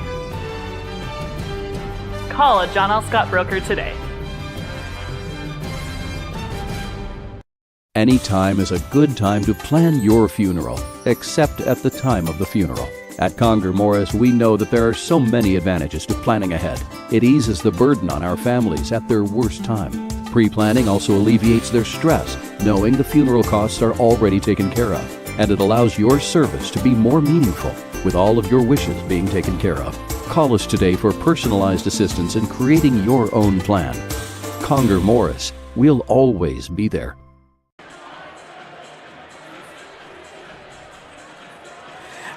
Call a John L. Scott broker today. Any time is a good time to plan your funeral, except at the time of the funeral. At Conger Morris, we know that there are so many advantages to planning ahead. It eases the burden on our families at their worst time. Pre-planning also alleviates their stress, knowing the funeral costs are already taken care of. And it allows your service to be more meaningful, with all of your wishes being taken care of. Call us today for personalized assistance in creating your own plan. Conger Morris, we'll always be there.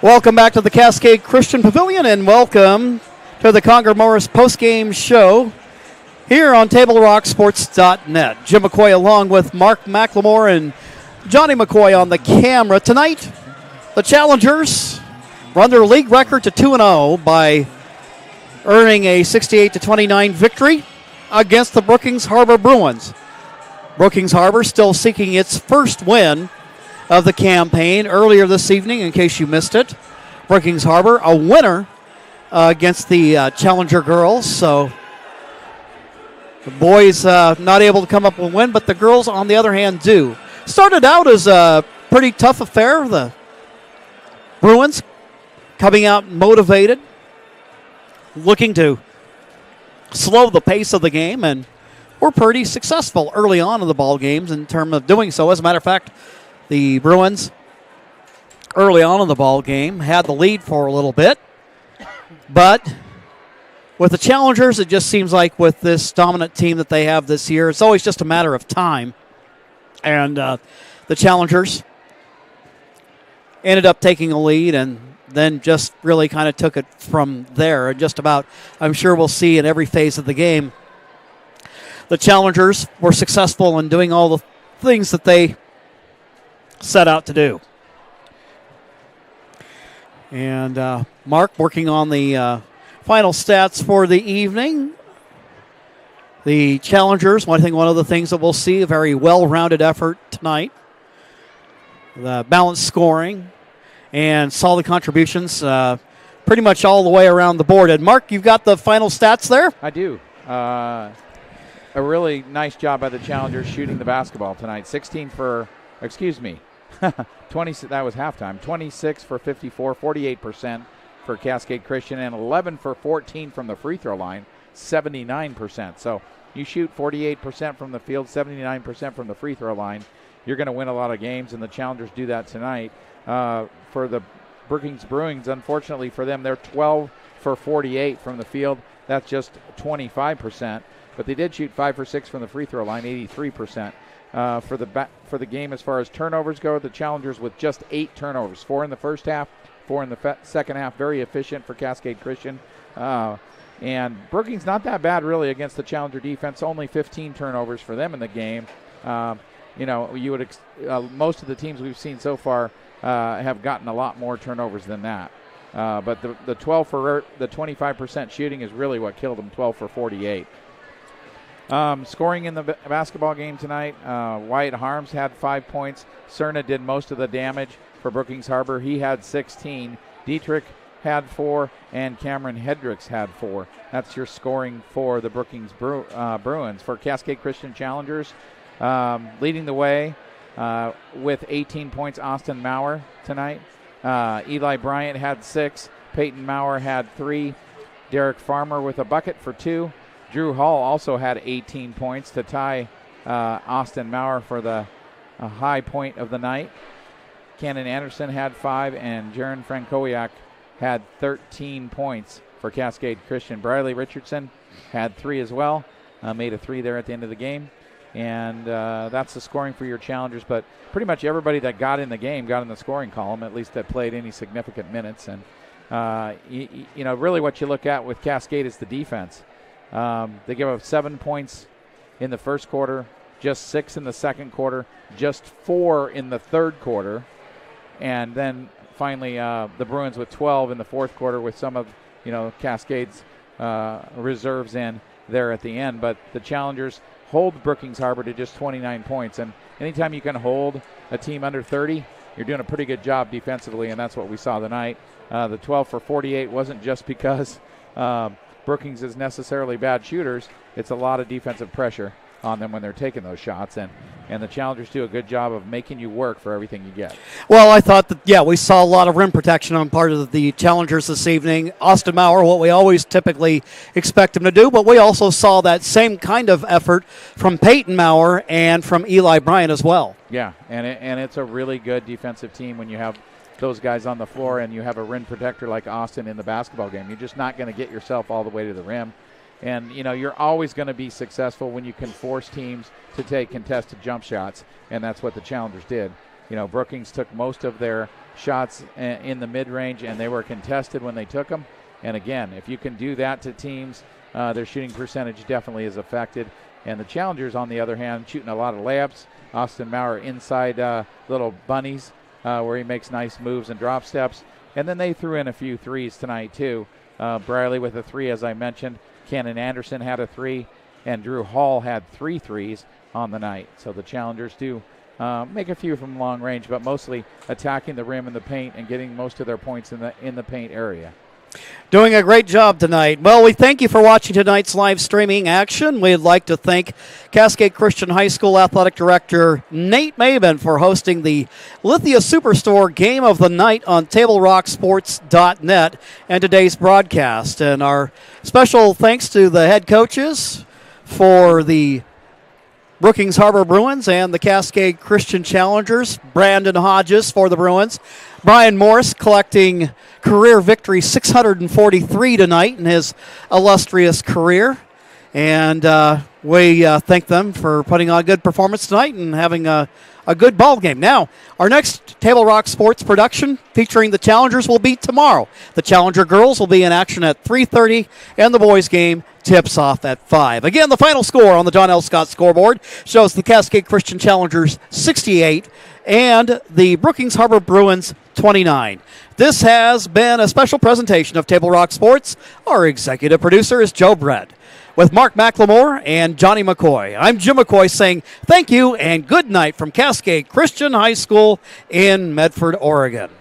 Welcome back to the Cascade Christian Pavilion, and welcome to the Conger Morris postgame show here on TableRockSports.net. Jim McCoy along with Mark McLemore and Johnny McCoy on the camera. Tonight, the Challengers run their league record to 2-0 by earning a 68-29 victory against the Brookings Harbor Bruins. Brookings Harbor still seeking its first win of the campaign earlier this evening, in case you missed it. Brookings Harbor, a winner against the Challenger girls. So the boys not able to come up with a win, but the girls, on the other hand, do. Started out as a pretty tough affair. The Bruins coming out motivated, looking to slow the pace of the game, and were pretty successful early on in the ball games in terms of doing so. As a matter of fact, the Bruins, early on in the ball game, had the lead for a little bit. But with the Challengers, it just seems like with this dominant team that they have this year, it's always just a matter of time. And the Challengers ended up taking a lead and then just really kind of took it from there. And just about, I'm sure we'll see in every phase of the game, the Challengers were successful in doing all the things that they set out to do. And Mark working on the final stats for the evening. The Challengers, one of the things that we'll see, a very well-rounded effort tonight. The balanced scoring and solid contributions pretty much all the way around the board. And Mark, you've got the final stats there? I do. A really nice job by the Challengers shooting the basketball tonight. 20, that was halftime. 26 for 54, 48% for Cascade Christian, and 11 for 14 from the free throw line, 79%. So you shoot 48% from the field, 79% from the free throw line, you're going to win a lot of games, and the Challengers do that tonight. For the Brookings Bruins, unfortunately for them, they're 12 for 48 from the field. That's just 25%. But they did shoot 5 for 6 from the free throw line, 83%. For the game as far as turnovers go, the Challengers with just 8 turnovers, 4 in the first half, 4 in the second half. Very efficient for Cascade Christian. And Brookings not that bad really against the Challenger defense, only 15 turnovers for them in the game. You would most of the teams we've seen so far have gotten a lot more turnovers than that. But the 25% shooting is really what killed them, 12 for 48. Scoring in the basketball game tonight, Wyatt Harms had 5 points. Cerna did most of the damage, for Brookings Harbor. He had 16. Dietrich had 4, and Cameron Hendricks had 4. That's your scoring for the Brookings Bruins. For Cascade Christian Challengers, leading the way with 18 points, Austin Maurer tonight. Eli Bryant had 6. Peyton Maurer had 3. Derek Farmer with a bucket for 2. Drew Hall also had 18 points to tie Austin Maurer for the high point of the night. Cannon Anderson had 5, and Jaron Frankowiak had 13 points for Cascade Christian. Briley Richardson had 3 as well, made a 3 there at the end of the game. And that's the scoring for your challengers. But pretty much everybody that got in the game got in the scoring column, at least that played any significant minutes. And, really what you look at with Cascade is the defense. They give up 7 points in the first quarter, just 6 in the second quarter, just 4 in the third quarter. And then finally the Bruins with 12 in the fourth quarter with some of, Cascade's reserves in there at the end. But the challengers hold Brookings Harbor to just 29 points. And anytime you can hold a team under 30, you're doing a pretty good job defensively, and that's what we saw tonight. The 12 for 48 wasn't just because Brookings is necessarily bad shooters. It's a lot of defensive pressure on them when they're taking those shots, and the challengers do a good job of making you work for everything you get. Well, I thought that, we saw a lot of rim protection on part of the challengers this evening. Austin Maurer, what we always typically expect him to do, but we also saw that same kind of effort from Peyton Maurer and from Eli Bryant as well. Yeah, and it's a really good defensive team when you have those guys on the floor and you have a rim protector like Austin in the basketball game. You're just not going to get yourself all the way to the rim. And, you're always going to be successful when you can force teams to take contested jump shots, and that's what the challengers did. Brookings took most of their shots in the mid-range, and they were contested when they took them. And, again, if you can do that to teams, their shooting percentage definitely is affected. And the challengers, on the other hand, shooting a lot of layups. Austin Maurer inside little bunnies where he makes nice moves and drop steps. And then they threw in a few threes tonight, too. Briley with a 3, as I mentioned. Cannon Anderson had a 3, and Drew Hall had 3 threes on the night. So the challengers do make a few from long range, but mostly attacking the rim and the paint and getting most of their points in the paint area. Doing a great job tonight. Well, we thank you for watching tonight's live streaming action. We'd like to thank Cascade Christian High School Athletic Director Nate Maben for hosting the Lithia Superstore Game of the Night on TableRockSports.net and today's broadcast. And our special thanks to the head coaches for the Brookings Harbor Bruins and the Cascade Christian Challengers. Brandon Hodges for the Bruins. Brian Morris collecting career victory 643 tonight in his illustrious career. And we thank them for putting on a good performance tonight and having a good ball game. Now, our next Table Rock Sports production featuring the Challengers will be tomorrow. The Challenger girls will be in action at 3:30, and the boys game tips off at 5. Again, the final score on the John L. Scott scoreboard shows the Cascade Christian Challengers 68 and the Brookings Harbor Bruins 29. This has been a special presentation of Table Rock Sports. Our executive producer is Joe Brett. With Mark McLemore and Johnny McCoy, I'm Jim McCoy saying thank you and good night from Cascade Christian High School in Medford, Oregon.